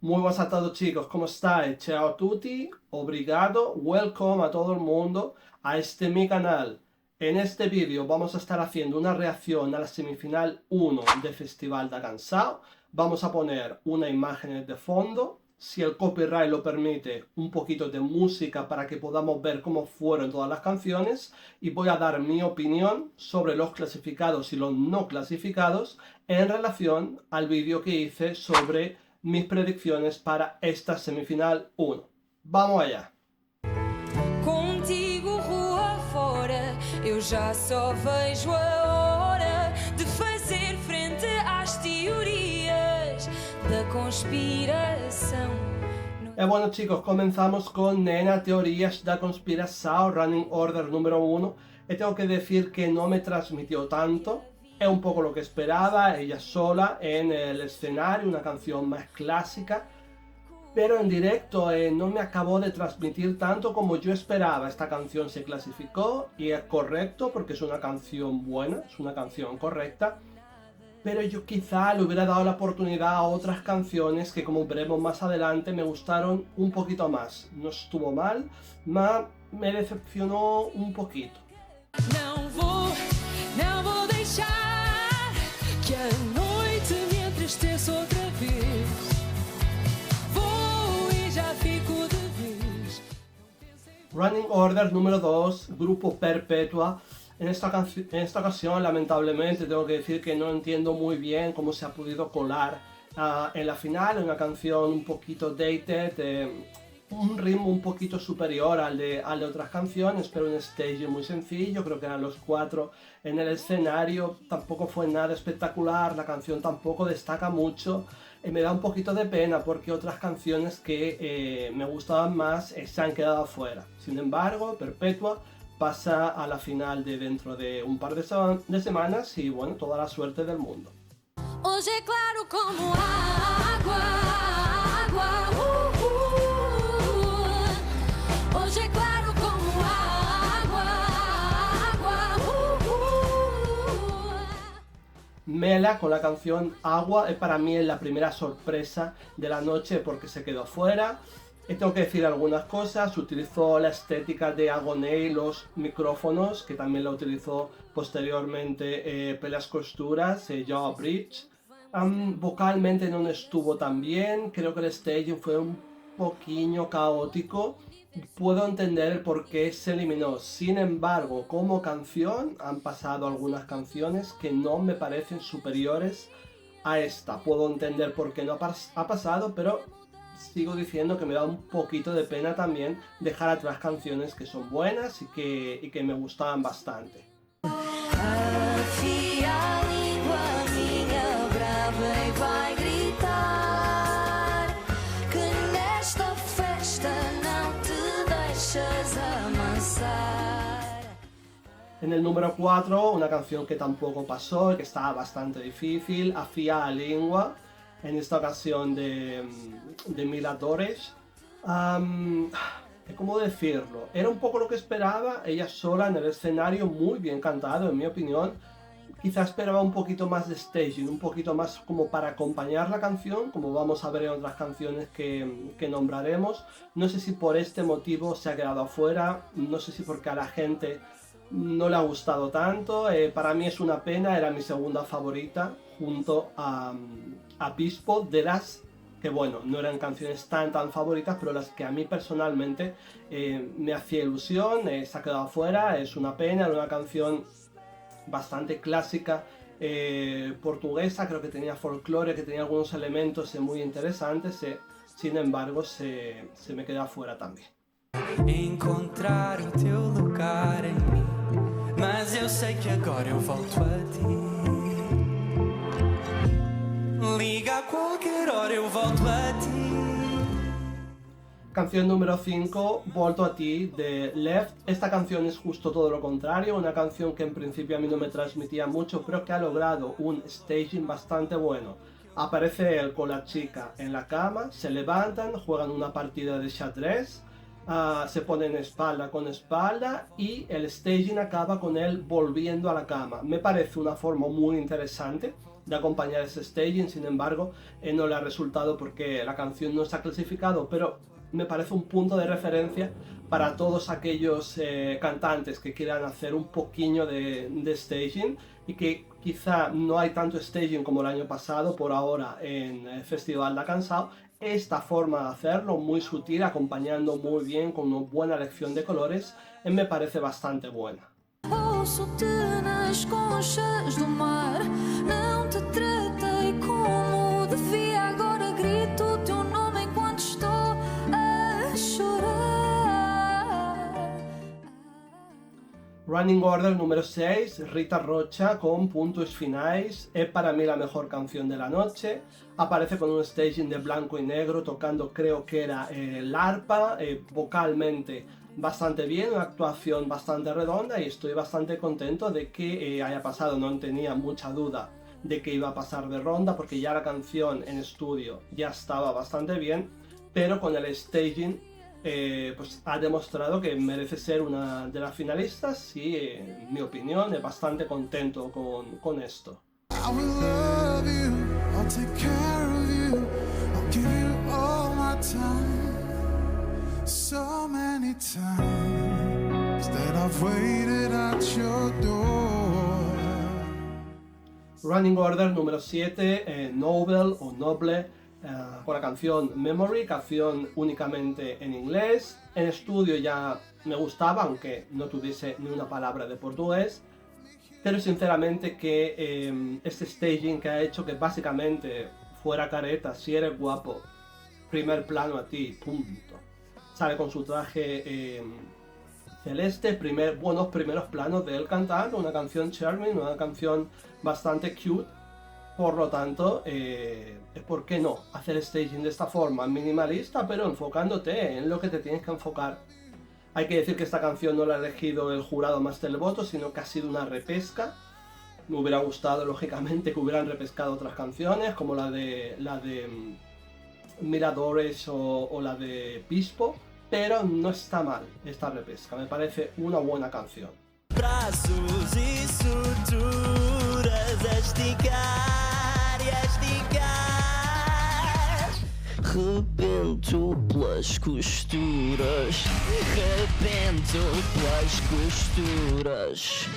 Muy buenas a todos chicos, ¿cómo estáis? Ciao a tutti, obrigado, welcome a todo el mundo a este mi canal. En este vídeo vamos a estar haciendo una reacción a la semifinal 1 del Festival da Canção. Vamos a poner una imagen de fondo, si el copyright lo permite, un poquito de música para que podamos ver cómo fueron todas las canciones y voy a dar mi opinión sobre los clasificados y los no clasificados en relación al vídeo que hice sobre mis predicciones para esta semifinal 1. ¡Vamos allá! Contigo rua fora, eu já só vejo a hora de fazer frente às teorias da conspiração. Bueno chicos, comenzamos con Nena Teorías da Conspiração, Running Order número 1. Y tengo que decir que no me transmitió tanto. Es un poco lo que esperaba, ella sola en el escenario, una canción más clásica. Pero en directo no me acabó de transmitir tanto como yo esperaba. Esta canción se clasificó y es correcto porque es una canción buena, es una canción correcta. Pero yo quizá le hubiera dado la oportunidad a otras canciones que, como veremos más adelante, me gustaron un poquito más. No estuvo mal, me decepcionó un poquito. Não vou deixar que a noite me entristeça outra vez. Vou e já fico de vez. Running Order número 2, Grupo Perpetua. En esta ocasión, lamentablemente, tengo que decir que no entiendo muy bien cómo se ha podido colar en la final. Una canción un poquito dated, un ritmo un poquito superior al de otras canciones, pero un stage muy sencillo. Creo que eran los 4 en el escenario. Tampoco fue nada espectacular, la canción tampoco destaca mucho. Me da un poquito de pena porque otras canciones que me gustaban más se han quedado afuera. Sin embargo, Perpetua pasa a la final de dentro de un par de semanas y bueno, toda la suerte del mundo. Hoje é claro como água, água, Hoje é claro como água, água, Mela con la canción Agua para mí es la primera sorpresa de la noche porque se quedó fuera. Tengo que decir algunas cosas. Utilizó la estética de Agoné, los micrófonos, que también la utilizó posteriormente Pelas Costuras, Joao Bridge. Vocalmente no estuvo tan bien, creo que el staging fue un poquillo caótico. Puedo entender el por qué se eliminó. Sin embargo, como canción, han pasado algunas canciones que no me parecen superiores a esta. Puedo entender por qué no ha pasado, pero sigo diciendo que me da un poquito de pena también dejar atrás canciones que son buenas y que me gustaban bastante. Afia a língua minha brava e vai gritar que nesta festa não te deixas amansar. En el número 4, una canción que tampoco pasó, que estaba bastante difícil, Afia a Língua, en esta ocasión de Mila Dores. ¿Cómo decirlo? Era un poco lo que esperaba, ella sola en el escenario, muy bien cantado en mi opinión. Quizás esperaba un poquito más de staging, un poquito más como para acompañar la canción, como vamos a ver en otras canciones que nombraremos. No sé si por este motivo se ha quedado afuera, no sé si porque a la gente no le ha gustado tanto. Para mí es una pena, era mi segunda favorita junto a Bispo, de las que bueno, no eran canciones tan favoritas, pero las que a mí personalmente me hacía ilusión. Se ha quedado afuera, es una pena, era una canción bastante clásica portuguesa, creo que tenía folclore, que tenía algunos elementos muy interesantes, sin embargo se me queda afuera también. Encontrar o teu lugar em mim, mas eu sei que agora eu volto a ti. Liga a qualquer hora eu volto a ti. Canción número 5, Volto a ti, de Left. Esta canción es justo todo lo contrario, una canción que en principio a mí no me transmitía mucho, pero que ha logrado un staging bastante bueno. Aparece él con la chica en la cama, se levantan, juegan una partida de xadrez, se ponen espalda con espalda y el staging acaba con él volviendo a la cama. Me parece una forma muy interesante de acompañar ese staging. Sin embargo, no le ha resultado porque la canción no se ha clasificado, pero me parece un punto de referencia para todos aquellos cantantes que quieran hacer un poquillo de staging y que quizá no hay tanto staging como el año pasado por ahora en el Festival da Canção. Esta forma de hacerlo, muy sutil, acompañando muy bien con una buena elección de colores, me parece bastante buena. Ouço-te nas conchas do mar, não te tratei como devia, agora grito o teu nome enquanto estou a chorar. Running Order número 6, Rita Rocha con Puntos Finais, es para mí la mejor canción de la noche. Aparece con un staging de blanco y negro, tocando creo que era el arpa, vocalmente bastante bien, una actuación bastante redonda y estoy bastante contento de que haya pasado. No tenía mucha duda de que iba a pasar de ronda porque ya la canción en estudio ya estaba bastante bien, pero con el staging pues ha demostrado que merece ser una de las finalistas y en mi opinión es bastante contento con esto. I will love you, I'll take care of you, I'll give you all my time. So many times that I've waited at your door. Running Order número 7, Noble o Noble, con la canción Memory, canción únicamente en inglés. En estudio ya me gustaba, aunque no tuviese ni una palabra de portugués. Pero sinceramente que este staging que ha hecho que básicamente fuera careta, si eres guapo, primer plano a ti, punto. Sale con su traje celeste, buenos primeros planos de él cantando, una canción charming, una canción bastante cute. Por lo tanto, ¿por qué no hacer staging de esta forma? Minimalista, pero enfocándote en lo que te tienes que enfocar. Hay que decir que esta canción no la ha elegido el jurado más televoto, sino que ha sido una repesca. Me hubiera gustado, lógicamente, que hubieran repescado otras canciones, como la de Miradores o la de Pispo, pero no está mal esta repesca, me parece una buena canción. Braços e suturas a esticar e a esticar. Rebento pelas costuras, rebento pelas costuras.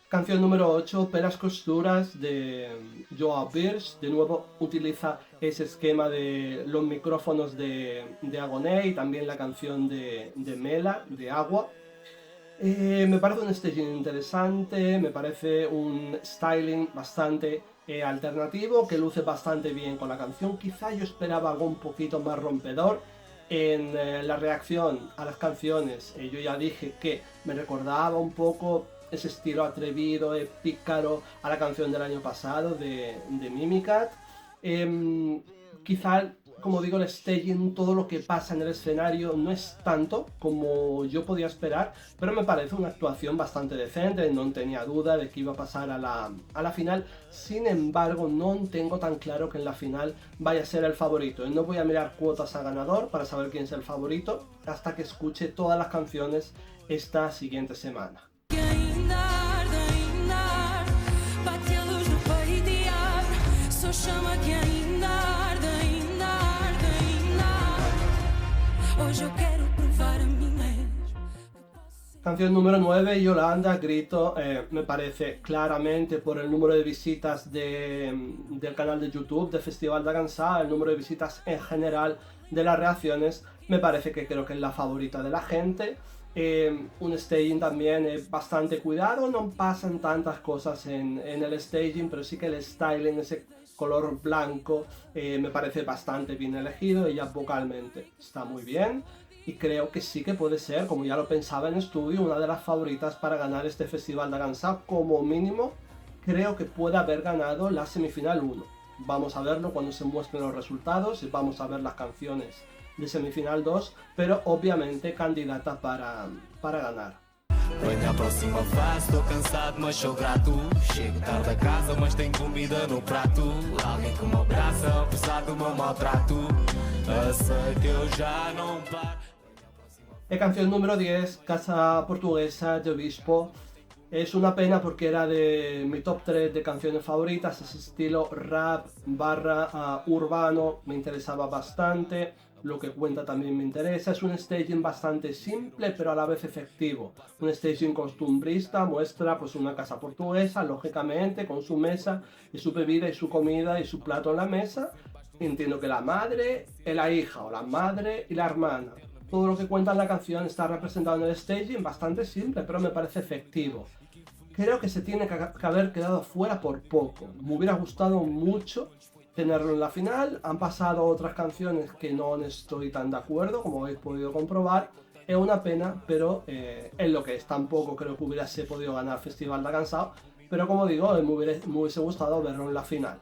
Canción número 8, Pelas Costuras, de Joao Birch. De nuevo utiliza ese esquema de los micrófonos de Agoné y también la canción de Mela, de Agua. Me parece un staging interesante, me parece un styling bastante alternativo, que luce bastante bien con la canción. Quizá yo esperaba algo un poquito más rompedor. En la reacción a las canciones yo ya dije que me recordaba un poco ese estilo atrevido, pícaro a la canción del año pasado de Mimicat. Quizá, como digo, el staging, todo lo que pasa en el escenario no es tanto como yo podía esperar, pero me parece una actuación bastante decente, no tenía duda de que iba a pasar a la final. Sin embargo, no tengo tan claro que en la final vaya a ser el favorito. No voy a mirar cuotas a ganador para saber quién es el favorito hasta que escuche todas las canciones esta siguiente semana. Chama que ainda arde, ainda arde, ainda arde. Hoje eu quero provar a mim mesmo. Canción número 9, Yolanda, Grito. Me parece claramente por el número de visitas del canal de YouTube de Festival da Canção, el número de visitas en general de las reacciones, me parece que creo que es la favorita de la gente. Un staging también bastante cuidado, no pasan tantas cosas en el staging, pero sí que el styling, ese color blanco, me parece bastante bien elegido. Ella vocalmente está muy bien y creo que sí que puede ser, como ya lo pensaba en estudio, una de las favoritas para ganar este Festival da Canção. Como mínimo creo que puede haber ganado la semifinal 1. Vamos a verlo cuando se muestren los resultados y vamos a ver las canciones de semifinal 2, pero obviamente candidata para ganar. Venha à próxima fase, estou cansado, mas sou grato. Chego tarde a casa, mas tenho comida no prato. Alguém que me abraça, apesar do meu maltrato. Sei que eu já não paro. Canción número 10, Casa Portuguesa de Obispo. Es una pena porque era de mi top 3 de canciones favoritas, ese estilo rap barra urbano me interesaba bastante, lo que cuenta también me interesa, es un staging bastante simple pero a la vez efectivo, un staging costumbrista, muestra pues una casa portuguesa, lógicamente, con su mesa y su bebida y su comida y su plato en la mesa, entiendo que la madre y la hija, o la madre y la hermana. Todo lo que cuenta en la canción está representado en el staging, bastante simple, pero me parece efectivo. Creo que se tiene que haber quedado fuera por poco. Me hubiera gustado mucho tenerlo en la final. Han pasado otras canciones que no estoy tan de acuerdo, como habéis podido comprobar. Es una pena, pero es lo que es. Tampoco creo que hubiese podido ganar Festival de Cansado. Pero como digo, me hubiese gustado verlo en la final.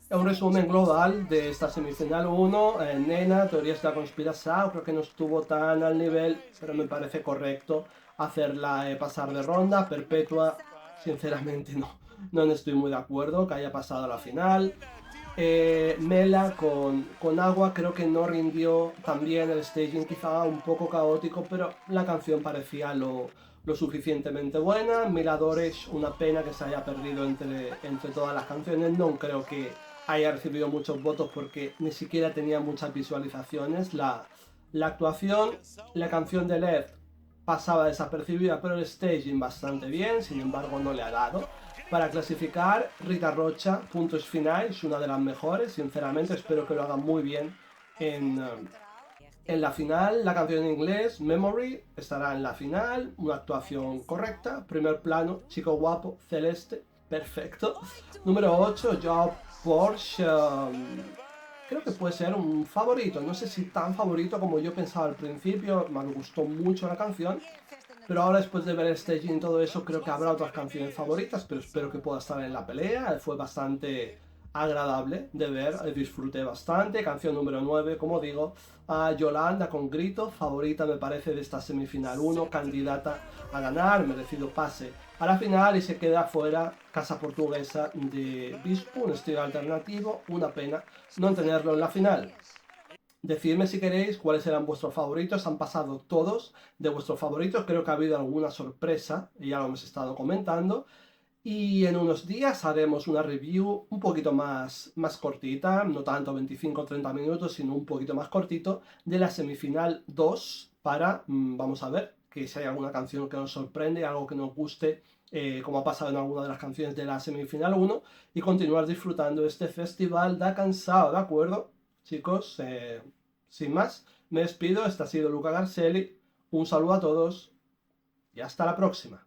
Es un resumen global de esta semifinal 1. Nena, Teorías de la Conspiración, creo que no estuvo tan al nivel, pero me parece correcto hacerla pasar de ronda. Perpetua, sinceramente no estoy muy de acuerdo que haya pasado a la final. Mela con Agua creo que no rindió también, el staging quizá un poco caótico, pero la canción parecía lo suficientemente buena. Miradores, una pena que se haya perdido entre todas las canciones, no creo que haya recibido muchos votos porque ni siquiera tenía muchas visualizaciones. La actuación, la canción de LED pasaba desapercibida, pero el staging bastante bien, sin embargo no le ha dado. Para clasificar, Rita Rocha, Puntos Finales, una de las mejores, sinceramente espero que lo haga muy bien en la final. La canción en inglés, Memory, estará en la final, una actuación correcta. Primer plano, chico guapo, celeste, perfecto. Número 8, Job Porsche, creo que puede ser un favorito, no sé si tan favorito como yo pensaba al principio, me gustó mucho la canción, pero ahora después de ver el staging y todo eso creo que habrá otras canciones favoritas, pero espero que pueda estar en la pelea. Fue bastante agradable de ver, disfruté bastante. Canción número 9, como digo, a Yolanda con Grito, favorita me parece de esta semifinal 1, candidata a ganar, merecido pase a la final, y se queda fuera Casa Portuguesa de Bispo, un estilo alternativo, una pena no tenerlo en la final. Decidme si queréis cuáles eran vuestros favoritos, han pasado todos de vuestros favoritos, creo que ha habido alguna sorpresa, y ya lo hemos estado comentando, y en unos días haremos una review un poquito más cortita, no tanto 25 o 30 minutos, sino un poquito más cortito, de la semifinal 2, para, vamos a ver, que si hay alguna canción que nos sorprende, algo que nos guste, como ha pasado en alguna de las canciones de la semifinal 1, y continuar disfrutando este festival da cansado, ¿de acuerdo? Chicos, sin más, me despido, este ha sido Luca Garcelli, un saludo a todos y hasta la próxima.